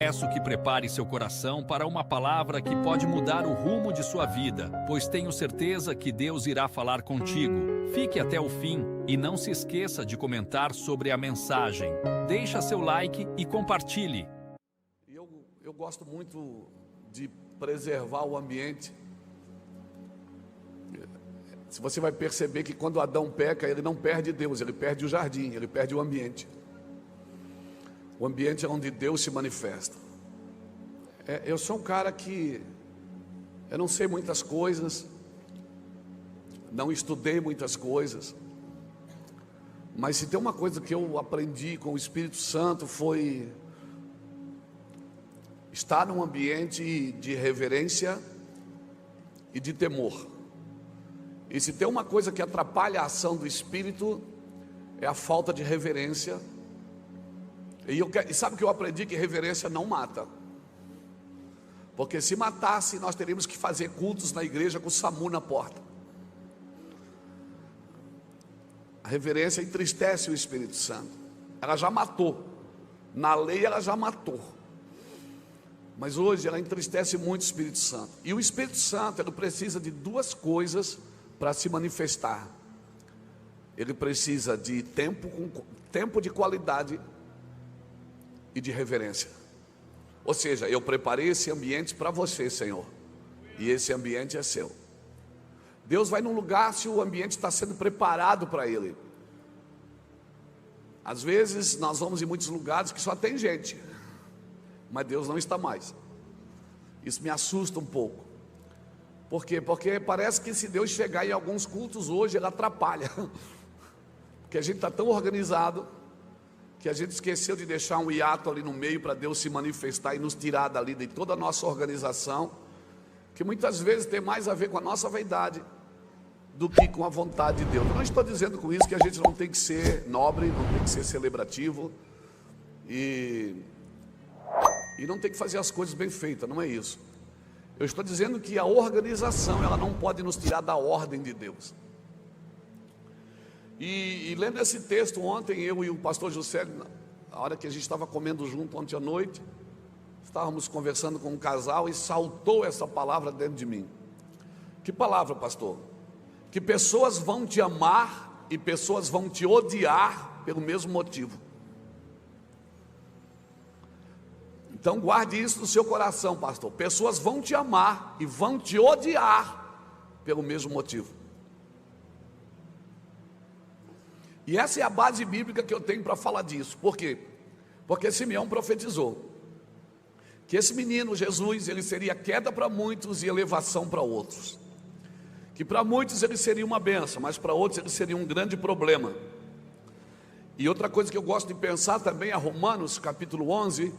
Peço que prepare seu coração para uma palavra que pode mudar o rumo de sua vida, pois tenho certeza que Deus irá falar contigo. Fique até o fim e não se esqueça de comentar sobre a mensagem. Deixa seu like e compartilhe. Eu gosto muito de preservar o ambiente. Se você vai perceber que quando Adão peca, ele não perde Deus, ele perde o jardim, ele perde o ambiente. O ambiente é onde Deus se manifesta. Eu sou um cara que eu não sei muitas coisas, não estudei muitas coisas, mas se tem uma coisa que eu aprendi com o Espírito Santo foi estar num ambiente de reverência e de temor. E se tem uma coisa que atrapalha a ação do Espírito, é a falta de reverência. E sabe o que eu aprendi? Que reverência não mata. Porque se matasse, nós teríamos que fazer cultos na igreja com o SAMU na porta. A reverência entristece o Espírito Santo. Ela já matou. Na lei ela já matou. Mas hoje ela entristece muito o Espírito Santo. E o Espírito Santo, ele precisa de duas coisas para se manifestar. Ele precisa de tempo de qualidade e de reverência. Ou seja, eu preparei esse ambiente para você, Senhor, e esse ambiente é seu. Deus vai num lugar se o ambiente está sendo preparado para Ele. Às vezes nós vamos em muitos lugares que só tem gente, mas Deus não está mais. Isso me assusta um pouco. Por quê? Porque parece que se Deus chegar em alguns cultos hoje, Ele atrapalha. Porque a gente está tão organizado que a gente esqueceu de deixar um hiato ali no meio para Deus se manifestar e nos tirar dali de toda a nossa organização, que muitas vezes tem mais a ver com a nossa vaidade do que com a vontade de Deus. Eu não estou dizendo com isso que a gente não tem que ser nobre, não tem que ser celebrativo e não tem que fazer as coisas bem feitas, não é isso. Eu estou dizendo que a organização, ela não pode nos tirar da ordem de Deus. E lendo esse texto ontem, eu e o pastor José, a hora que a gente estava comendo junto ontem à noite, estávamos conversando com um casal e saltou essa palavra dentro de mim. Que palavra, pastor? Que pessoas vão te amar e pessoas vão te odiar pelo mesmo motivo. Então guarde isso no seu coração, pastor. Pessoas vão te amar e vão te odiar pelo mesmo motivo. E essa é a base bíblica que eu tenho para falar disso. Por quê? Porque Simeão profetizou que esse menino, Jesus, ele seria queda para muitos e elevação para outros. Que para muitos ele seria uma bênção, mas para outros ele seria um grande problema. E outra coisa que eu gosto de pensar também é Romanos, capítulo 11,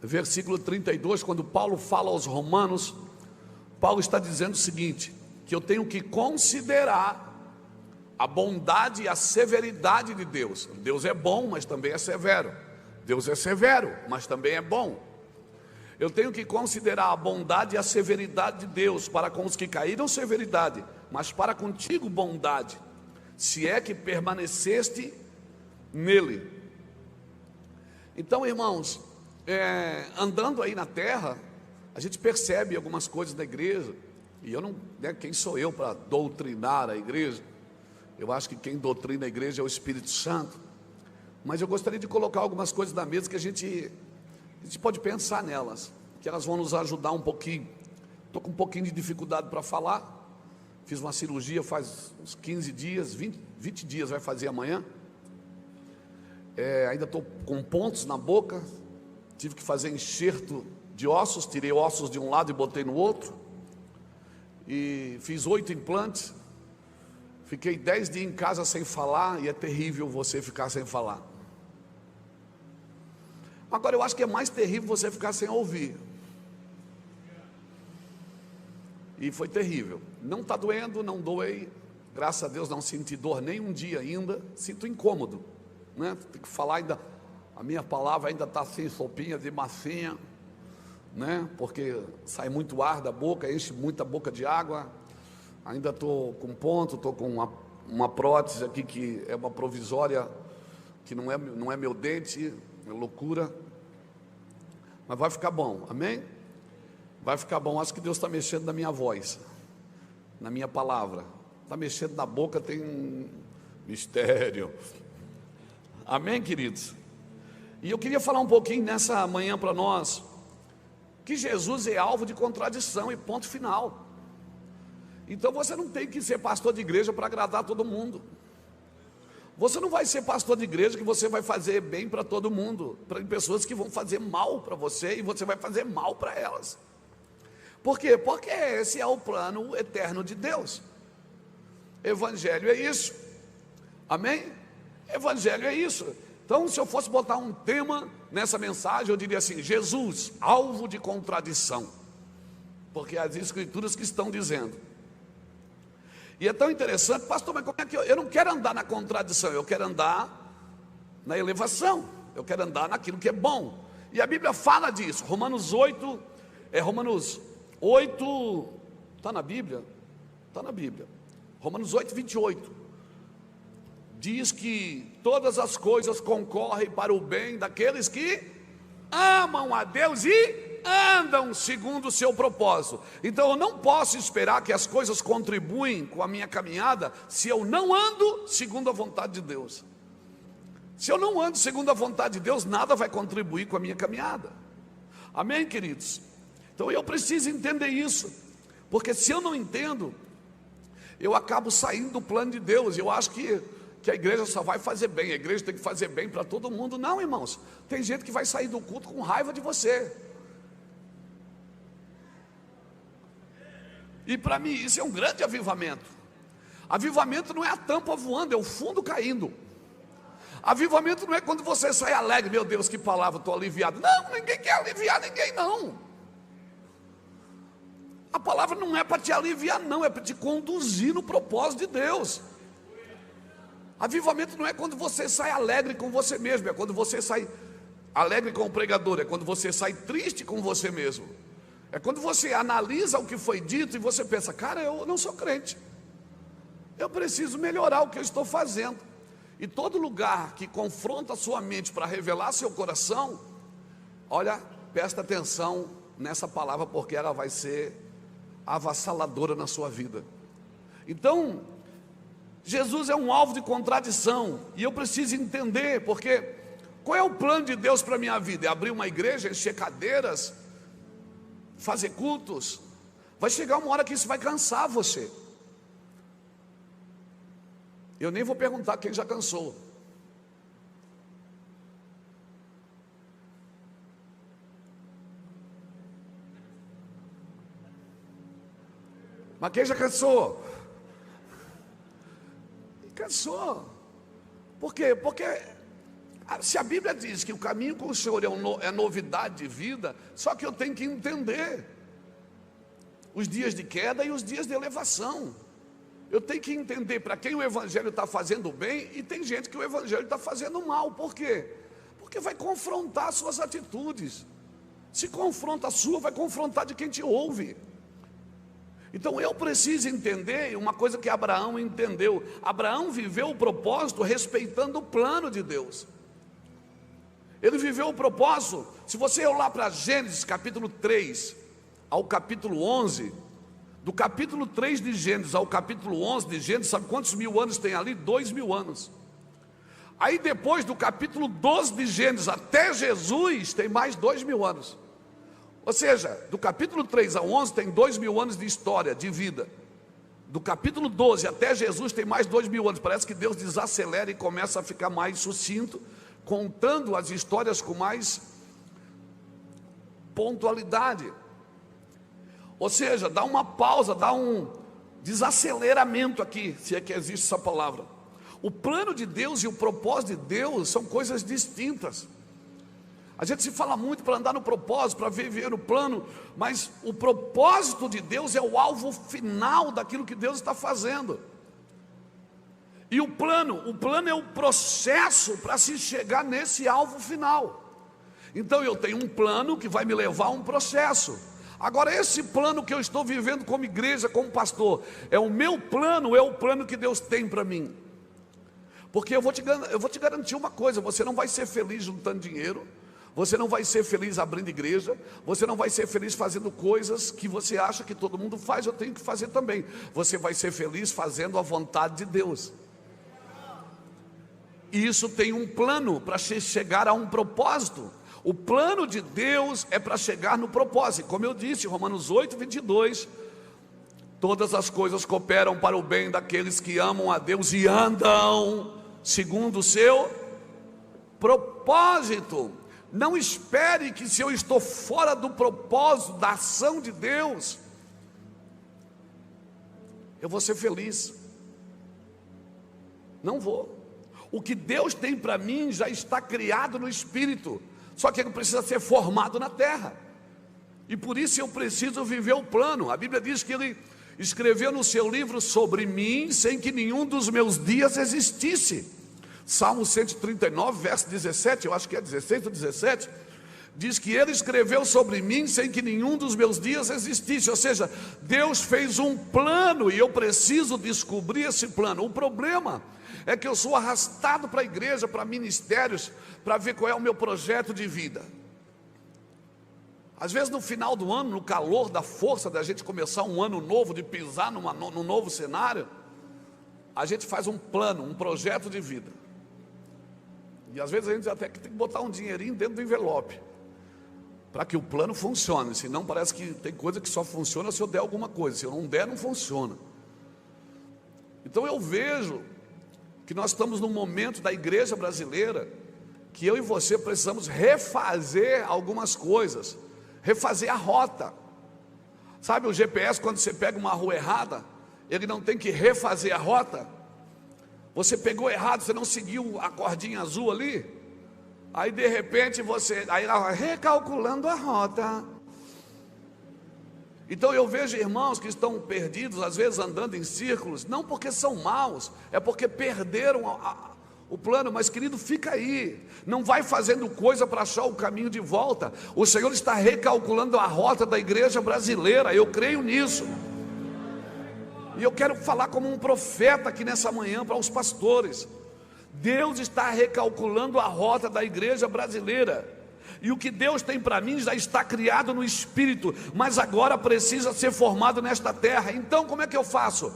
versículo 32, quando Paulo fala aos romanos, Paulo está dizendo o seguinte, que eu tenho que considerar a bondade e a severidade de Deus. Deus é bom, mas também é severo. Deus é severo, mas também é bom. Eu tenho que considerar a bondade e a severidade de Deus. Para com os que caíram, severidade, mas para contigo, bondade, se é que permaneceste nele. Então, irmãos, andando aí na terra, a gente percebe algumas coisas da igreja. E eu não, quem sou eu para doutrinar a igreja? Eu acho que quem doutrina a igreja é o Espírito Santo. Mas eu gostaria de colocar algumas coisas na mesa que a gente pode pensar nelas, que elas vão nos ajudar um pouquinho. Estou com um pouquinho de dificuldade para falar. Fiz uma cirurgia faz uns 15 dias, 20 dias vai fazer amanhã. Ainda estou com pontos na boca. Tive que fazer enxerto de ossos. Tirei ossos de um lado e botei no outro. E fiz 8 implantes. Fiquei 10 dias em casa sem falar, e é terrível você ficar sem falar. Agora eu acho que é mais terrível você ficar sem ouvir. E foi terrível. Não está doendo, não doei. Graças a Deus não senti dor nem um dia ainda. Sinto incômodo, né? Tem que falar ainda. A minha palavra ainda está assim, sopinha de massinha, né? Porque sai muito ar da boca, enche muita boca de água. Ainda estou com ponto, estou com uma prótese aqui que é uma provisória, que não é meu dente, é loucura. mas vai ficar bom, amém? Vai ficar bom. Acho que Deus está mexendo na minha voz, na minha palavra, está mexendo na boca, tem um mistério, amém, queridos? E eu queria falar um pouquinho nessa manhã para nós, que Jesus é alvo de contradição e ponto final. Então você não tem que ser pastor de igreja para agradar todo mundo. Você não vai ser pastor de igreja que você vai fazer bem para todo mundo. Para pessoas que vão fazer mal para você e você vai fazer mal para elas. Por quê? Porque esse é o plano eterno de Deus. Evangelho é isso, amém? Evangelho é isso. Então, se eu fosse botar um tema nessa mensagem, eu diria assim: Jesus, alvo de contradição, porque as escrituras que estão dizendo. E é tão interessante, pastor, mas como é que eu não quero andar na contradição, eu quero andar na elevação, eu quero andar naquilo que é bom. E a Bíblia fala disso. Romanos 8, está na Bíblia? Está na Bíblia. Romanos 8, 28. Diz que todas as coisas concorrem para o bem daqueles que amam a Deus e andam segundo o seu propósito. Então eu não posso esperar que as coisas contribuem com a minha caminhada se eu não ando segundo a vontade de Deus. Se eu não ando segundo a vontade de Deus, nada vai contribuir com a minha caminhada. Amém, queridos? Então eu preciso entender isso, porque se eu não entendo, eu acabo saindo do plano de Deus. Eu acho que a igreja só vai fazer bem, a igreja tem que fazer bem para todo mundo. Não, irmãos, tem gente que vai sair do culto com raiva de você. E para mim isso é um grande avivamento. Avivamento não é a tampa voando, é o fundo caindo. Avivamento não é quando você sai alegre, meu Deus, que palavra, estou aliviado. Não, ninguém quer aliviar ninguém, não. A palavra não é para te aliviar, não, é para te conduzir no propósito de Deus. Avivamento não é quando você sai alegre com você mesmo, é quando você sai alegre com o pregador, é quando você sai triste com você mesmo. É quando você analisa o que foi dito e você pensa: cara, eu não sou crente, eu preciso melhorar o que eu estou fazendo. E todo lugar que confronta a sua mente para revelar seu coração, olha, presta atenção nessa palavra, porque ela vai ser avassaladora na sua vida. Então, Jesus é um alvo de contradição, e eu preciso entender, porque qual é o plano de Deus para a minha vida? É abrir uma igreja, encher cadeiras, fazer cultos? Vai chegar uma hora que isso vai cansar você. Eu nem vou perguntar quem já cansou. Mas quem já cansou? Cansou. Por quê? Porque se a Bíblia diz que o caminho com o Senhor é novidade de vida, só que eu tenho que entender os dias de queda e os dias de elevação. Eu tenho que entender para quem o Evangelho está fazendo bem, e tem gente que o Evangelho está fazendo mal. Por quê? Porque vai confrontar as suas atitudes. Se confronta a sua, vai confrontar de quem te ouve. Então eu preciso entender uma coisa que Abraão entendeu. Abraão viveu o propósito respeitando o plano de Deus. Ele viveu o propósito. Se você olhar para Gênesis capítulo 3 ao capítulo 11, do capítulo 3 de Gênesis ao capítulo 11 de Gênesis, sabe quantos mil anos tem ali? 2000 anos. Aí depois do capítulo 12 de Gênesis até Jesus, tem mais 2000 anos. Ou seja, do capítulo 3 ao 11 tem 2000 anos de história, de vida. Do capítulo 12 até Jesus tem mais 2000 anos. Parece que Deus desacelera e começa a ficar mais sucinto, contando as histórias com mais pontualidade. Ou seja, dá uma pausa, dá um desaceleramento aqui, se é que existe essa palavra. O plano de Deus e o propósito de Deus são coisas distintas. A gente se fala muito para andar no propósito, para viver o plano, mas o propósito de Deus é o alvo final daquilo que Deus está fazendo. E o plano é o processo para se chegar nesse alvo final. Então eu tenho um plano que vai me levar a um processo. Agora esse plano que eu estou vivendo como igreja, como pastor, é o meu plano, é o plano que Deus tem para mim. Porque eu vou te garantir uma coisa: você não vai ser feliz juntando dinheiro, Você não vai ser feliz abrindo igreja, você não vai ser feliz fazendo coisas que você acha que todo mundo faz, eu tenho que fazer também. Você vai ser feliz fazendo a vontade de Deus. E isso tem um plano para chegar a um propósito. O plano de Deus é para chegar no propósito. Como eu disse, Romanos 8, 22, todas as coisas cooperam para o bem daqueles que amam a Deus e andam segundo o seu propósito. Não espere que, se eu estou fora do propósito, da ação de Deus, eu vou ser feliz. Não vou. O que Deus tem para mim já está criado no Espírito, só que ele precisa ser formado na terra. E por isso eu preciso viver o plano. A Bíblia diz que ele escreveu no seu livro sobre mim, sem que nenhum dos meus dias existisse. Salmo 139, verso 17, eu acho que é 16 ou 17, diz que ele escreveu sobre mim sem que nenhum dos meus dias existisse. Ou seja, Deus fez um plano e eu preciso descobrir esse plano. O problema é que eu sou arrastado para a igreja, para ministérios, para ver qual é o meu projeto de vida. Às vezes no final do ano, no calor da força da gente começar um ano novo, de pisar num novo cenário, a gente faz um plano, um projeto de vida. E às vezes a gente até tem que botar um dinheirinho dentro do envelope, para que o plano funcione. Senão parece que tem coisa que só funciona se eu der alguma coisa. Se eu não der, não funciona. Então eu vejo que nós estamos num momento da igreja brasileira que eu e você precisamos refazer algumas coisas, refazer a rota. Sabe o GPS, quando você pega uma rua errada, ele não tem que refazer a rota? Você pegou errado, você não seguiu a cordinha azul ali, aí de repente aí ela recalculando a rota. Então eu vejo irmãos que estão perdidos, às vezes andando em círculos, não porque são maus, é porque perderam o plano. Mas querido, fica aí, não vai fazendo coisa para achar o caminho de volta. O Senhor está recalculando a rota da igreja brasileira, eu creio nisso. E eu quero falar como um profeta aqui nessa manhã para os pastores. Deus está recalculando a rota da igreja brasileira. E o que Deus tem para mim já está criado no Espírito, mas agora precisa ser formado nesta terra. Então como é que eu faço?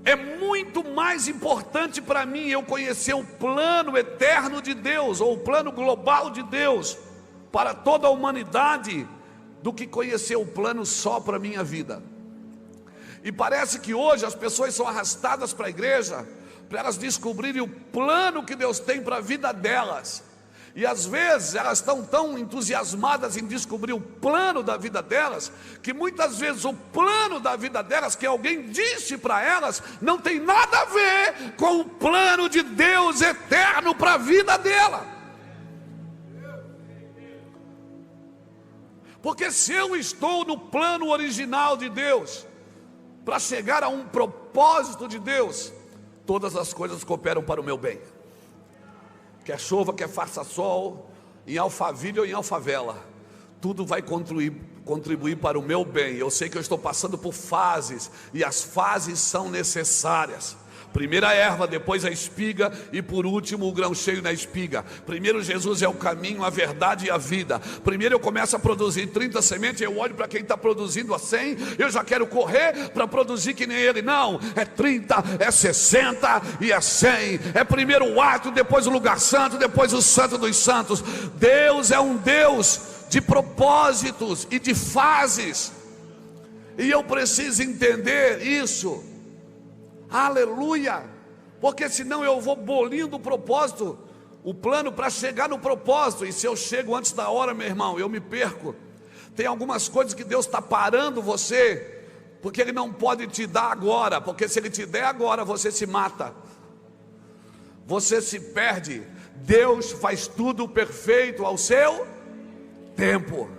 É muito mais importante para mim eu conhecer o plano eterno de Deus, ou o plano global de Deus para toda a humanidade, do que conhecer o plano só para a minha vida. E parece que hoje as pessoas são arrastadas para a igreja para elas descobrirem o plano que Deus tem para a vida delas. E às vezes elas estão tão entusiasmadas em descobrir o plano da vida delas, que muitas vezes o plano da vida delas, que alguém disse para elas, não tem nada a ver com o plano de Deus eterno para a vida dela. Porque se eu estou no plano original de Deus, para chegar a um propósito de Deus, todas as coisas cooperam para o meu bem. Quer chova, quer faça sol, em Alphaville ou em Alfavela, tudo vai contribuir para o meu bem. Eu sei que eu estou passando por fases, e as fases são necessárias. Primeiro a erva, depois a espiga, e por último o grão cheio na espiga. Primeiro Jesus é o caminho, a verdade e a vida. Primeiro eu começo a produzir 30 sementes, eu olho para quem está produzindo a 100, eu já quero correr para produzir que nem ele. Não, é 30, é 60 e é 100. É primeiro o ato, depois o lugar santo, depois o santo dos santos. Deus é um Deus de propósitos e de fases, e eu preciso entender isso. Aleluia, porque senão eu vou bolindo o propósito, o plano para chegar no propósito, e se eu chego antes da hora, meu irmão, eu me perco. Tem algumas coisas que Deus está parando você, porque Ele não pode te dar agora, porque se Ele te der agora, você se mata, você se perde. Deus faz tudo perfeito ao seu tempo.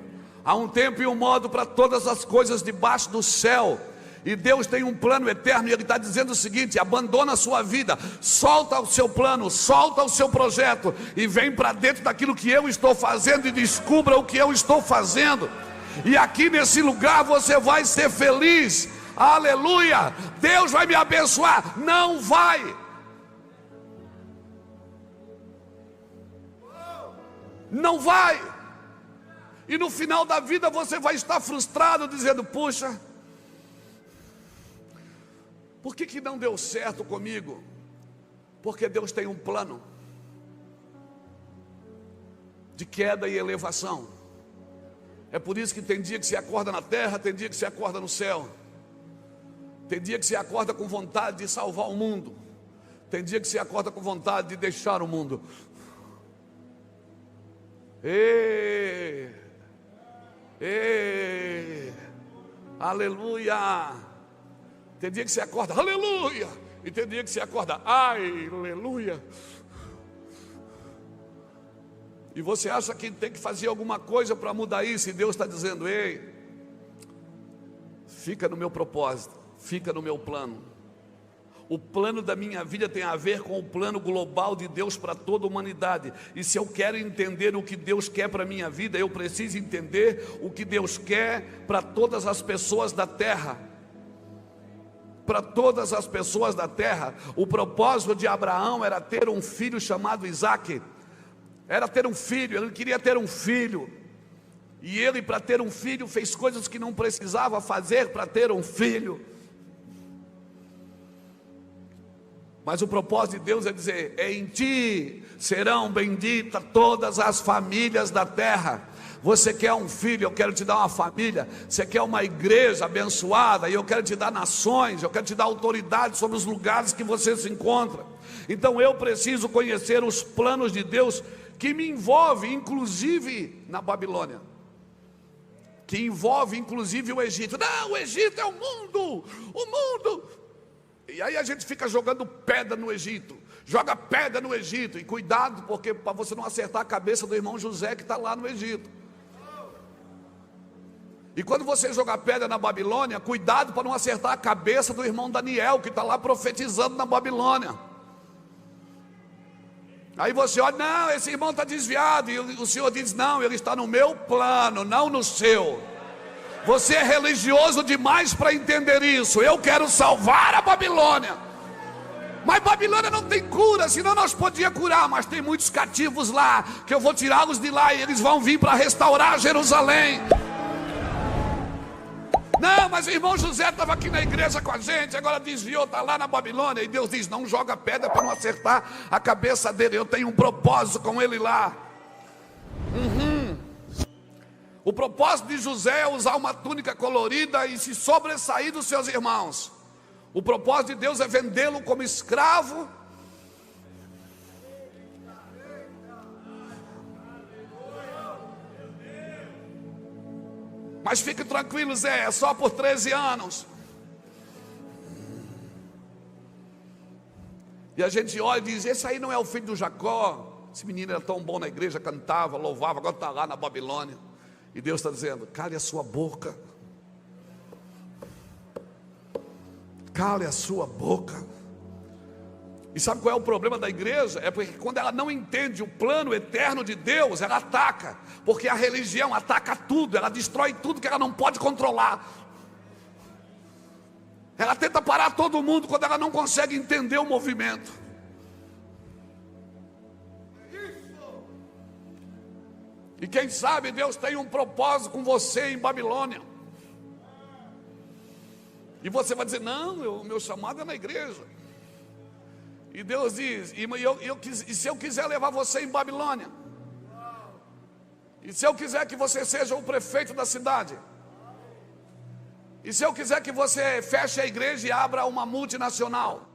Há um tempo e um modo para todas as coisas debaixo do céu. E Deus tem um plano eterno, e Ele está dizendo o seguinte: abandona a sua vida, solta o seu plano, solta o seu projeto, e vem para dentro daquilo que eu estou fazendo, e descubra o que eu estou fazendo. E aqui nesse lugar você vai ser feliz. Aleluia, Deus vai me abençoar. Não vai. Não vai. E no final da vida você vai estar frustrado, dizendo: puxa, por que não deu certo comigo? Porque Deus tem um plano de queda e elevação. É por isso que tem dia que você acorda na terra, tem dia que você acorda no céu. Tem dia que você acorda com vontade de salvar o mundo, tem dia que você acorda com vontade de deixar o mundo. Aleluia. Tem dia que você acorda, aleluia, e tem dia que você acorda, ai, aleluia. E você acha que tem que fazer alguma coisa para mudar isso, e Deus está dizendo: ei, fica no meu propósito, fica no meu plano. O plano da minha vida tem a ver com o plano global de Deus para toda a humanidade. E se eu quero entender o que Deus quer para a minha vida, eu preciso entender o que Deus quer para todas as pessoas da terra. Para todas as pessoas da terra. O propósito de Abraão era ter um filho chamado Isaque. Era ter um filho, ele queria ter um filho. E ele, para ter um filho, fez coisas que não precisava fazer para ter um filho. Mas o propósito de Deus é dizer: em ti serão benditas todas as famílias da terra. Você quer um filho, eu quero te dar uma família. Você quer uma igreja abençoada, e eu quero te dar nações, eu quero te dar autoridade sobre os lugares que você se encontra. Então eu preciso conhecer os planos de Deus, que me envolve inclusive na Babilônia, que envolve inclusive o Egito. Não, o Egito é o mundo, o mundo. E aí a gente fica jogando pedra no Egito, joga pedra no Egito, e cuidado, porque para você não acertar a cabeça do irmão José que está lá no Egito. E quando você jogar pedra na Babilônia, cuidado para não acertar a cabeça do irmão Daniel, que está lá profetizando na Babilônia. Aí você olha: não, esse irmão está desviado, e o Senhor diz: não, ele está no meu plano, não no seu. Você é religioso demais para entender isso. Eu quero salvar a Babilônia. Mas Babilônia não tem cura, senão nós podíamos curar. Mas tem muitos cativos lá, que eu vou tirá-los de lá, e eles vão vir para restaurar Jerusalém. Não, mas o irmão José estava aqui na igreja com a gente, agora desviou, está lá na Babilônia. E Deus diz: não joga pedra para não acertar a cabeça dele. Eu tenho um propósito com ele lá. O propósito de José é usar uma túnica colorida e se sobressair dos seus irmãos. O propósito de Deus é vendê-lo como escravo. Mas fique tranquilo, Zé, é só por 13 anos. E a gente olha e diz: esse aí não é o filho do Jacó. Esse menino era tão bom na igreja, cantava, louvava, agora está lá na Babilônia. E Deus está dizendo: cale a sua boca. Cale a sua boca. E sabe qual é o problema da igreja? É porque quando ela não entende o plano eterno de Deus, ela ataca. Porque a religião ataca tudo, ela destrói tudo que ela não pode controlar. Ela tenta parar todo mundo quando ela não consegue entender o movimento. E quem sabe Deus tem um propósito com você em Babilônia. E você vai dizer: não, o meu chamado é na igreja. E Deus diz: e se eu quiser levar você em Babilônia? E se eu quiser que você seja o prefeito da cidade? E se eu quiser que você feche a igreja e abra uma multinacional?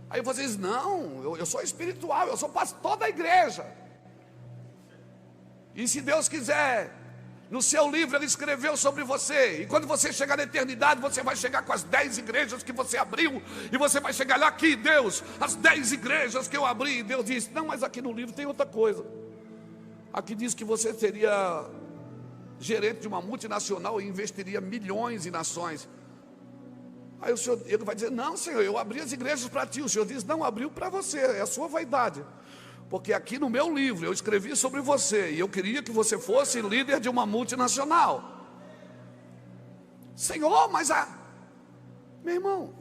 Aí você diz: não, eu sou espiritual, eu sou pastor da igreja. E se Deus quiser, no seu livro Ele escreveu sobre você. E quando você chegar na eternidade, você vai chegar com as 10 igrejas que você abriu. E você vai chegar lá: aqui, Deus, as 10 igrejas que eu abri. E Deus disse: não, mas aqui no livro tem outra coisa. Aqui diz que você seria gerente de uma multinacional e investiria milhões em nações. Aí o Senhor, Ele vai dizer: não, Senhor, eu abri as igrejas para ti. O Senhor diz: não, abriu para você, é a sua vaidade. Porque aqui no meu livro eu escrevi sobre você, e eu queria que você fosse líder de uma multinacional. Senhor, mas meu irmão,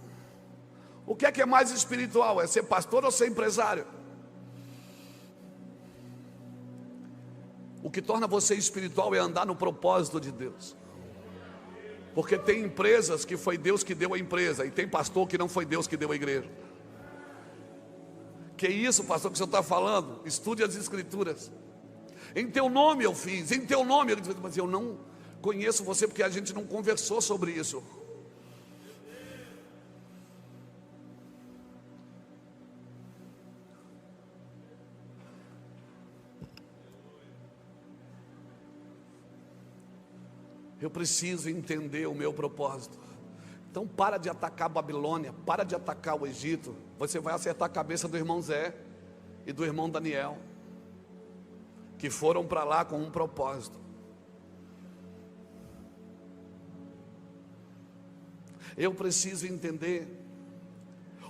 o que é mais espiritual? É ser pastor ou ser empresário? O que torna você espiritual é andar no propósito de Deus. Porque tem empresas que foi Deus que deu a empresa, e tem pastor que não foi Deus que deu a igreja. Que isso, pastor, que o senhor está falando? Estude as escrituras. Em teu nome eu fiz, em teu nome. Ele diz, mas eu não conheço você porque a gente não conversou sobre isso. Eu preciso entender o meu propósito. Então para de atacar a Babilônia, para de atacar o Egito. Você vai acertar a cabeça do irmão Zé e do irmão Daniel, que foram para lá com um propósito. Eu preciso entender.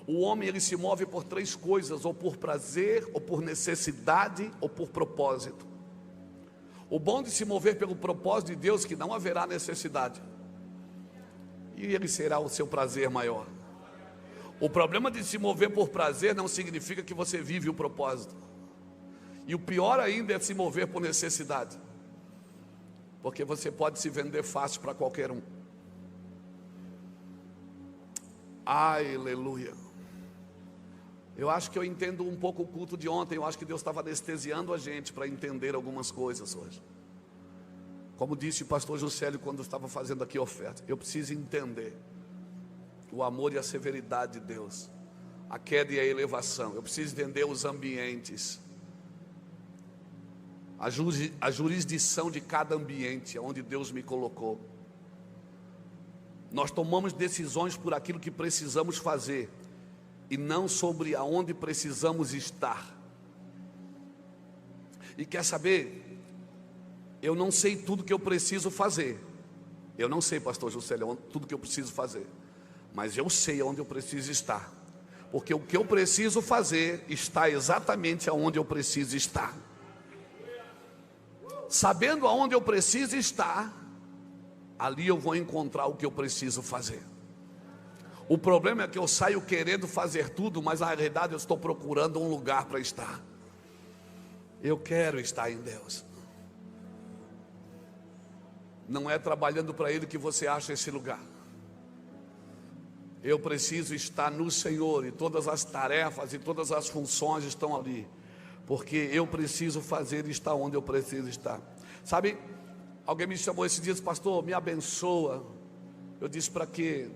O homem, ele se move por três coisas: ou por prazer, ou por necessidade, ou por propósito. O bom de se mover pelo propósito de Deus é que não haverá necessidade, e ele será o seu prazer maior. O problema de se mover por prazer não significa que você vive o propósito. E o pior ainda é se mover por necessidade, porque você pode se vender fácil para qualquer um. Aleluia. Eu acho que eu entendo um pouco o culto de ontem. Eu acho que Deus estava anestesiando a gente para entender algumas coisas hoje. Como disse o pastor Juscelio quando estava fazendo aqui a oferta, eu preciso entender o amor e a severidade de Deus, a queda e a elevação. Eu preciso entender os ambientes, a jurisdição de cada ambiente onde Deus me colocou. Nós tomamos decisões por aquilo que precisamos fazer, e não sobre aonde precisamos estar. E quer saber? Eu não sei tudo que eu preciso fazer. Eu não sei, pastor Juscelio, tudo que eu preciso fazer, mas eu sei aonde eu preciso estar, porque o que eu preciso fazer está exatamente aonde eu preciso estar. Sabendo aonde eu preciso estar, ali eu vou encontrar o que eu preciso fazer. O problema é que eu saio querendo fazer tudo, mas na realidade eu estou procurando um lugar para estar. Eu quero estar em Deus. Não é trabalhando para Ele que você acha esse lugar. Eu preciso estar no Senhor, e todas as tarefas e todas as funções estão ali, porque eu preciso fazer e estar onde eu preciso estar. Sabe, alguém me chamou esses dias, pastor, me abençoa. Eu disse, para quê?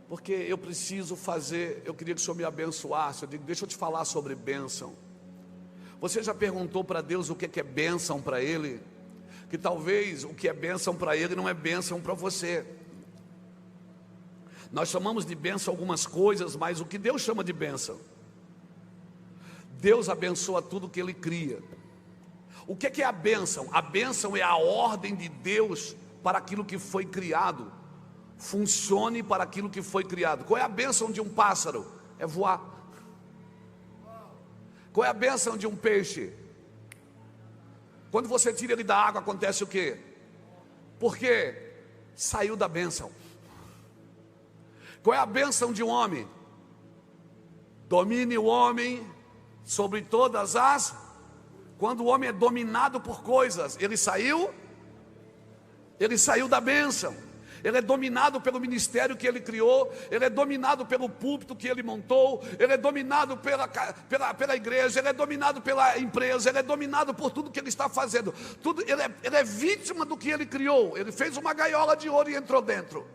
Porque eu preciso fazer, eu queria que o Senhor me abençoasse. Eu digo, deixa eu te falar sobre bênção. Você já perguntou para Deus o que é bênção para Ele? Que talvez o que é bênção para Ele não é bênção para você. Nós chamamos de bênção algumas coisas, mas o que Deus chama de bênção? Deus abençoa tudo que Ele cria. O que é a bênção? A bênção é a ordem de Deus para aquilo que foi criado. Funcione para aquilo que foi criado. Qual é a bênção de um pássaro? É voar. Qual é a bênção de um peixe? Quando você tira ele da água, acontece o quê? Porque saiu da bênção. Qual é a bênção de um homem? Domine o homem sobre todas as... Quando o homem é dominado por coisas, ele saiu da bênção. Ele é dominado pelo ministério que ele criou, ele é dominado pelo púlpito que ele montou, ele é dominado pela igreja, ele é dominado pela empresa, ele é dominado por tudo que ele está fazendo. Tudo, ele é vítima do que ele criou. Ele fez uma gaiola de ouro e entrou dentro.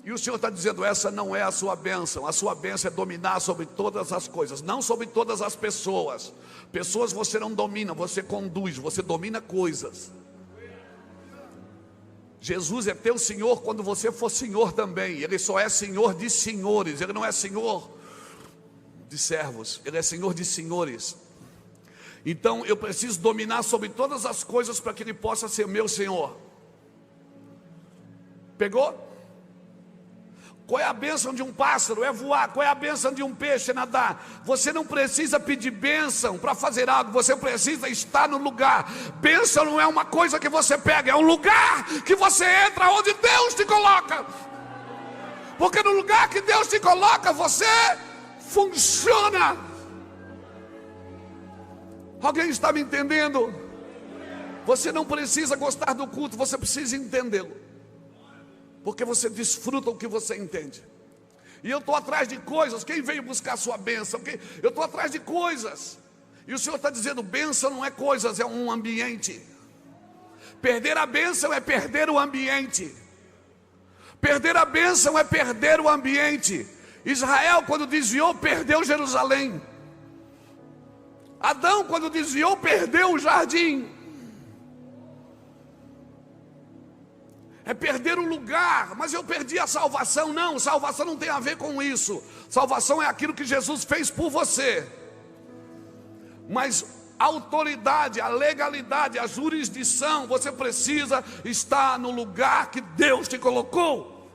E o Senhor está dizendo, essa não é a sua bênção. A sua bênção é dominar sobre todas as coisas, não sobre todas as pessoas. Pessoas você não domina, você conduz, você domina coisas. Jesus é teu Senhor quando você for Senhor também. Ele só é Senhor de senhores, Ele não é Senhor de servos, Ele é Senhor de senhores. Então eu preciso dominar sobre todas as coisas para que Ele possa ser meu Senhor. Pegou? Qual é a bênção de um pássaro? É voar. Qual é a bênção de um peixe? É nadar. Você não precisa pedir bênção para fazer algo, você precisa estar no lugar. Bênção não é uma coisa que você pega, é um lugar que você entra onde Deus te coloca. Porque no lugar que Deus te coloca, você funciona. Alguém está me entendendo? Você não precisa gostar do culto, você precisa entendê-lo, porque você desfruta o que você entende. E eu estou atrás de coisas. Quem veio buscar a sua bênção? Eu estou atrás de coisas. E o Senhor está dizendo: bênção não é coisas, é um ambiente. Perder a bênção é perder o ambiente. Perder a bênção é perder o ambiente. Israel, quando desviou, perdeu Jerusalém. Adão, quando desviou, perdeu o jardim. É perder o lugar. Mas eu perdi a salvação. Não, salvação não tem a ver com isso. Salvação é aquilo que Jesus fez por você. Mas a autoridade, a legalidade, a jurisdição, você precisa estar no lugar que Deus te colocou.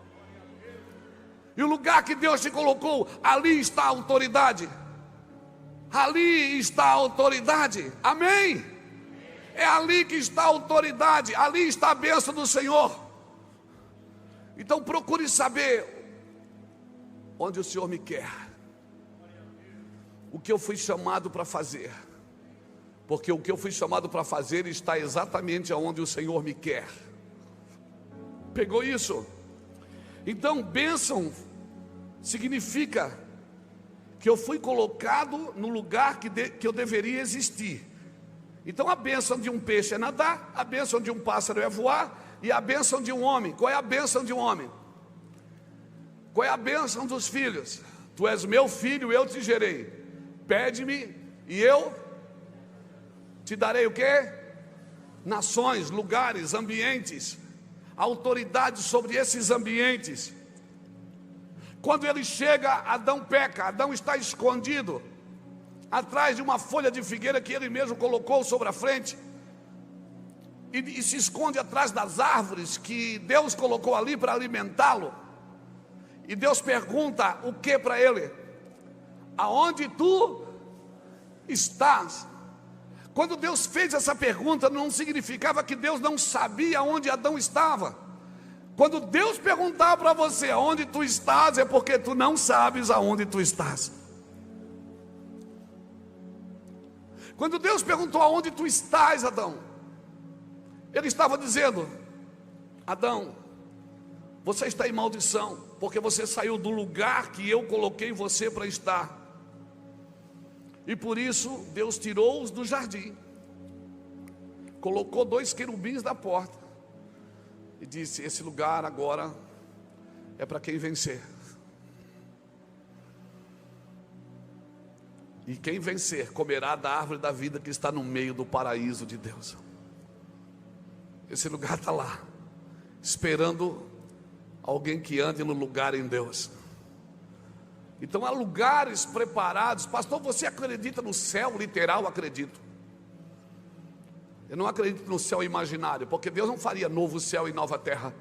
E o lugar que Deus te colocou, ali está a autoridade. Ali está a autoridade. Amém? É ali que está a autoridade. Ali está a bênção do Senhor. Então procure saber onde o Senhor me quer, o que eu fui chamado para fazer, porque o que eu fui chamado para fazer está exatamente aonde o Senhor me quer. Pegou isso? Então bênção significa que eu fui colocado no lugar que eu deveria existir. Então a bênção de um peixe é nadar, a bênção de um pássaro é voar, e a bênção de um homem, qual é a bênção de um homem? Qual é a bênção dos filhos? Tu és meu filho, eu te gerei. Pede-me e eu te darei o quê? Nações, lugares, ambientes, autoridade sobre esses ambientes. Quando ele chega, Adão peca. Adão está escondido atrás de uma folha de figueira que ele mesmo colocou sobre a frente, e se esconde atrás das árvores que Deus colocou ali para alimentá-lo. E Deus pergunta o que para ele? Aonde tu estás? Quando Deus fez essa pergunta, não significava que Deus não sabia onde Adão estava. Quando Deus perguntar para você aonde tu estás, é porque tu não sabes aonde tu estás. Quando Deus perguntou aonde tu estás, Adão, Ele estava dizendo: Adão, você está em maldição, porque você saiu do lugar que eu coloquei você para estar. E por isso Deus tirou-os do jardim, colocou 2 querubins na porta e disse: esse lugar agora é para quem vencer. E quem vencer comerá da árvore da vida que está no meio do paraíso de Deus. Esse lugar está lá, esperando alguém que ande no lugar em Deus. Então há lugares preparados. Pastor, você acredita no céu literal? Acredito. Eu não acredito no céu imaginário, porque Deus não faria novo céu e nova terra.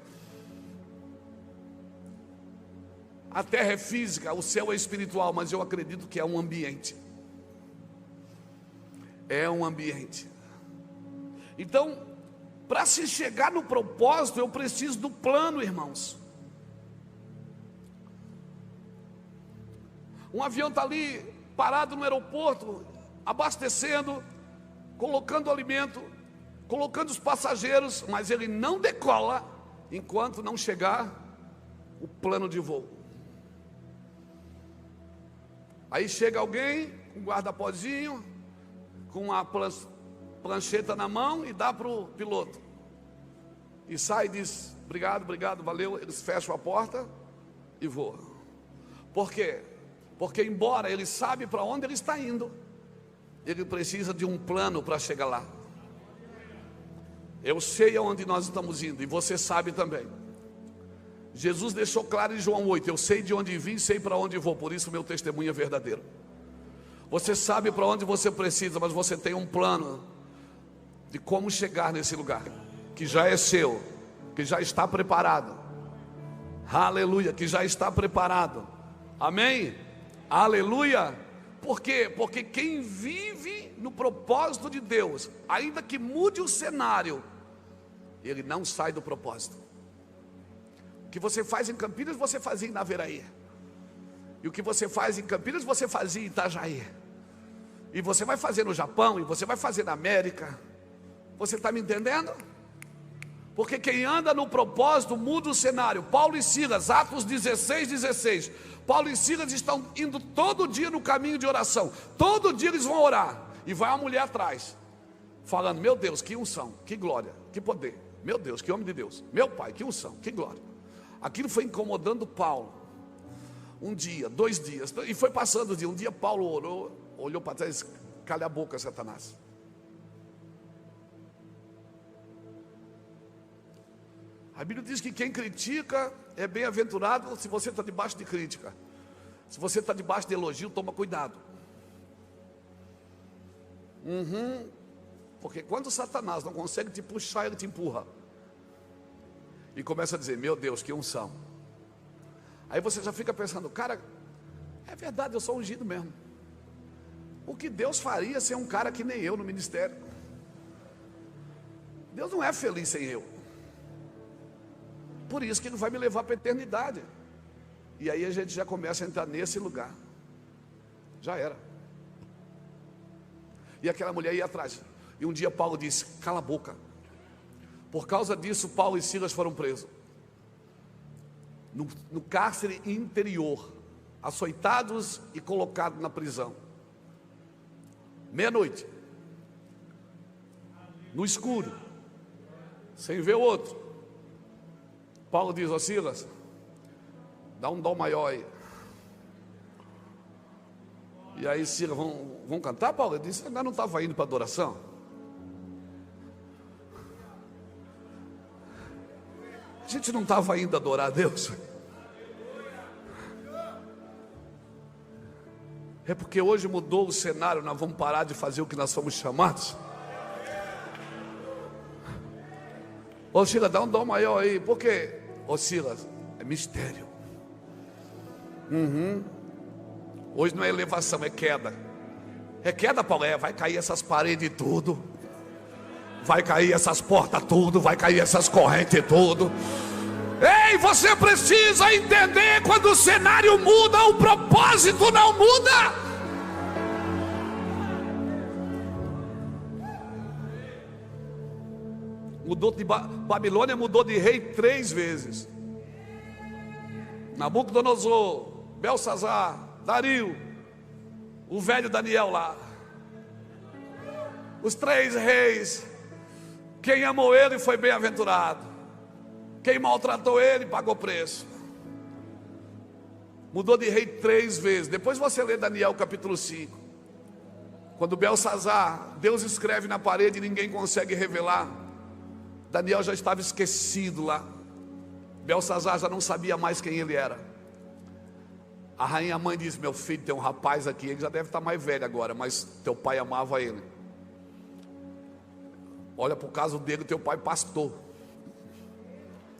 A terra é física, o céu é espiritual, mas eu acredito que é um ambiente. É um ambiente. Então, para se chegar no propósito, eu preciso do plano, irmãos. Um avião está ali, parado no aeroporto, abastecendo, colocando alimento, colocando os passageiros, mas ele não decola enquanto não chegar o plano de voo. Aí chega alguém com um guarda-pozinho, com uma plancheta na mão e dá para o piloto. E sai e diz: obrigado, obrigado, valeu. Eles fecham a porta e voam. Por quê? Porque embora ele sabe para onde ele está indo, ele precisa de um plano para chegar lá. Eu sei aonde nós estamos indo e você sabe também. Jesus deixou claro em João 8: eu sei de onde vim, sei para onde vou, por isso meu testemunho é verdadeiro. Você sabe para onde você precisa, mas você tem um plano de como chegar nesse lugar, que já é seu, que já está preparado. Aleluia, que já está preparado. Amém? Aleluia. Por quê? Porque quem vive no propósito de Deus, ainda que mude o cenário, ele não sai do propósito. O que você faz em Campinas, você fazia em Naveraí. E o que você faz em Campinas, você fazia em Itajaí. E você vai fazer no Japão, e você vai fazer na América. Você está me entendendo? Porque quem anda no propósito muda o cenário. Paulo e Silas, Atos 16:16. Paulo e Silas estão indo todo dia no caminho de oração. Todo dia eles vão orar. E vai uma mulher atrás, falando: meu Deus, que unção, que glória, que poder. Meu Deus, que homem de Deus. Meu Pai, que unção, que glória. Aquilo foi incomodando Paulo. Um dia, 2 dias, e foi passando o dia. Um dia Paulo orou, olhou para trás e disse: cala a boca, Satanás. A Bíblia diz que quem critica é bem-aventurado se você está debaixo de crítica. Se você está debaixo de elogio, toma cuidado. Porque quando Satanás não consegue te puxar, ele te empurra. E começa a dizer: meu Deus, que unção. Aí você já fica pensando: cara, é verdade, eu sou ungido mesmo. O que Deus faria sem um cara que nem eu no ministério? Deus não é feliz sem eu. Por isso que Ele vai me levar para a eternidade. E aí a gente já começa a entrar nesse lugar. Já era. E aquela mulher ia atrás. E um dia Paulo disse: cala a boca. Por causa disso, Paulo e Silas foram presos no cárcere interior, açoitados e colocados na prisão. Meia-noite, no escuro, sem ver o outro. Paulo diz: ó Silas, dá um dó maior aí. E aí Silas: vão cantar, Paulo? Ele disse: ainda não estava indo para adoração? A gente não estava indo adorar a Deus? É porque hoje mudou o cenário, nós vamos parar de fazer o que nós fomos chamados? Ô Silas, dá um dó maior aí. Por quê? Ô Silas, é mistério. Hoje não é elevação, é queda. É queda, Paulo? Vai cair essas paredes tudo. Vai cair essas portas tudo. Vai cair essas correntes tudo. Ei, você precisa entender: quando o cenário muda, o propósito não muda. Mudou de Babilônia, mudou de rei 3 vezes. Nabucodonosor, Belsazar, Dario, o velho Daniel lá. Os 3 reis. Quem amou ele foi bem-aventurado. Quem maltratou ele pagou preço. Mudou de rei 3 vezes. Depois você lê Daniel capítulo 5. Quando Belsazar, Deus escreve na parede e ninguém consegue revelar. Daniel já estava esquecido lá. Belsazar já não sabia mais quem ele era. A rainha mãe diz: meu filho, tem um rapaz aqui, ele já deve estar mais velho agora, mas teu pai amava ele. Olha para o caso dele, teu pai pastor.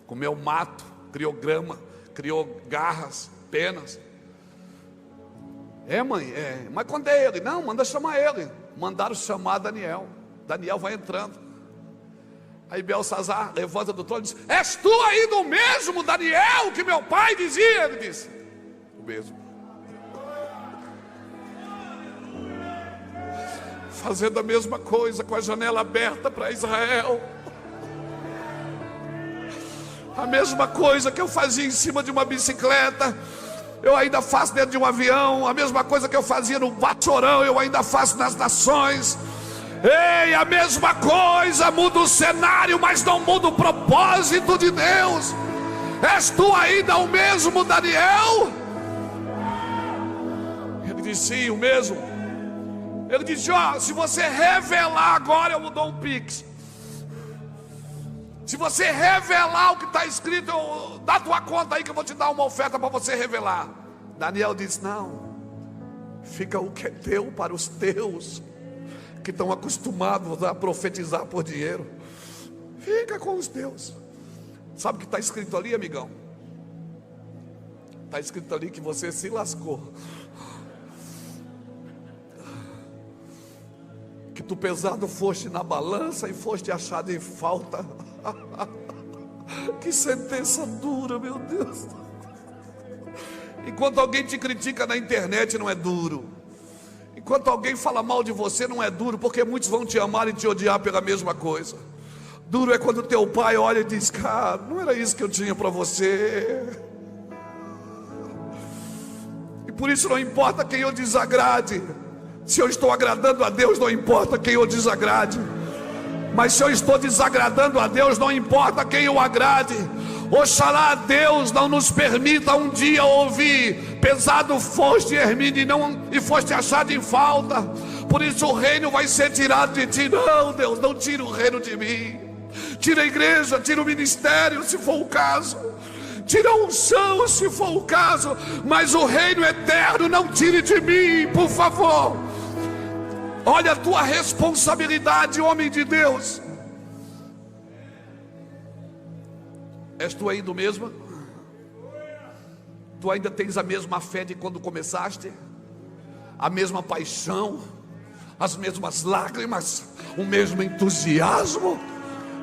Comeu mato, criou grama, criou garras, penas. É, mãe, mas quando é ele? Não, manda chamar ele. Mandaram chamar Daniel. Daniel vai entrando. Aí Belsazar levanta do trono e diz: és tu ainda o mesmo Daniel que meu pai dizia? Ele disse: o mesmo. Fazendo a mesma coisa, com a janela aberta para Israel. A mesma coisa que eu fazia em cima de uma bicicleta, eu ainda faço dentro de um avião. A mesma coisa que eu fazia no Batorão, eu ainda faço nas nações. Ei, a mesma coisa, muda o cenário, mas não muda o propósito de Deus. És tu ainda o mesmo Daniel? Ele disse: sim, o mesmo. Ele disse: ó, se você revelar agora, eu vou dar um pix. Se você revelar o que está escrito, dá a tua conta aí que eu vou te dar uma oferta para você revelar. Daniel disse: não, fica o que é teu para os teus, que estão acostumados a profetizar por dinheiro. Fica com os teus. Sabe o que está escrito ali, amigão? Está escrito ali que você se lascou, que tu pesado foste na balança e foste achado em falta. Que sentença dura, meu Deus. Enquanto alguém te critica na internet, não é duro. Enquanto alguém fala mal de você, não é duro, porque muitos vão te amar e te odiar pela mesma coisa. Duro é quando teu pai olha e diz: cara, não era isso que eu tinha para você. E por isso não importa quem eu desagrade. Se eu estou agradando a Deus, não importa quem eu desagrade. Mas se eu estou desagradando a Deus, não importa quem eu agrade. Oxalá Deus não nos permita um dia ouvir: pesado foste, Hermínio, e foste achado em falta, por isso o reino vai ser tirado de ti. Não, Deus, não tira o reino de mim. Tira a igreja, tira o ministério, se for o caso. Tira a unção, se for o caso. Mas o reino eterno não tire de mim, por favor. Olha a tua responsabilidade, homem de Deus. És tu ainda o mesmo? Tu ainda tens a mesma fé de quando começaste? A mesma paixão? As mesmas lágrimas? O mesmo entusiasmo?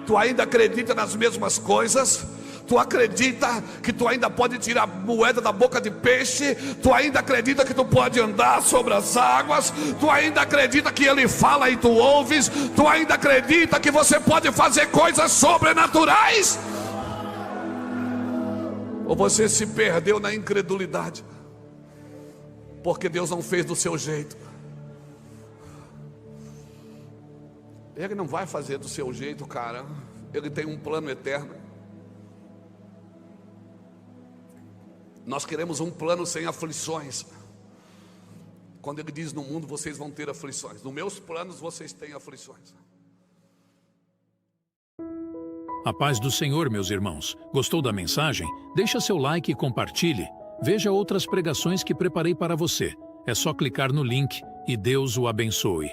Tu ainda acredita nas mesmas coisas? Tu acredita que tu ainda pode tirar moeda da boca de peixe? Tu ainda acredita que tu pode andar sobre as águas? Tu ainda acredita que Ele fala e tu ouves? Tu ainda acredita que você pode fazer coisas sobrenaturais? Ou você se perdeu na incredulidade, porque Deus não fez do seu jeito? Ele não vai fazer do seu jeito, cara. Ele tem um plano eterno. Nós queremos um plano sem aflições. Quando Ele diz: no mundo vocês vão ter aflições, nos meus planos vocês têm aflições. A paz do Senhor, meus irmãos. Gostou da mensagem? Deixa seu like e compartilhe. Veja outras pregações que preparei para você. É só clicar no link e Deus o abençoe.